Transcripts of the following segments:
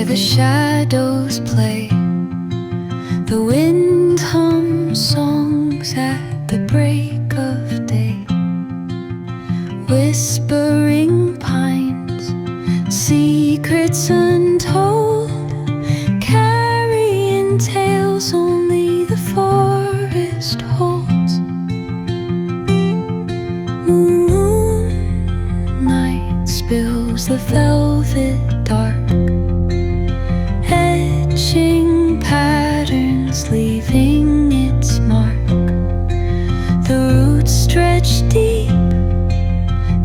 where the shadows play. The wind hums songs at the break of day. Whispering pines, secrets untold, carrying tales only the forest holds. Moonlight spills the velvet dark, etching patterns, leaving its mark. The roots stretch deep,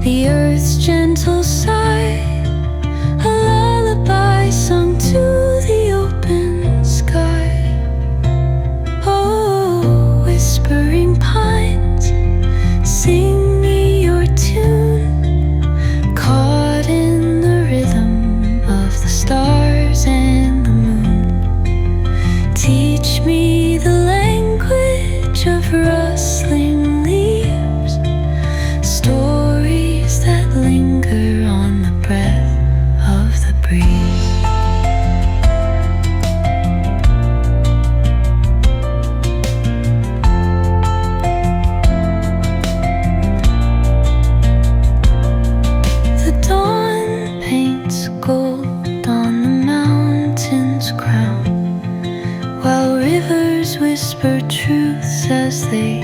the earth's gentle sigh, a lullaby sung to the open sky. Oh, whispering pines, sing me your tune, caught in the rhythm of the stars and the moon. Teach me the language of rustling leaves, stories that linger on the breath of the breeze. The dawn paints gold on the mountain's crown, while rivers whisper truths as they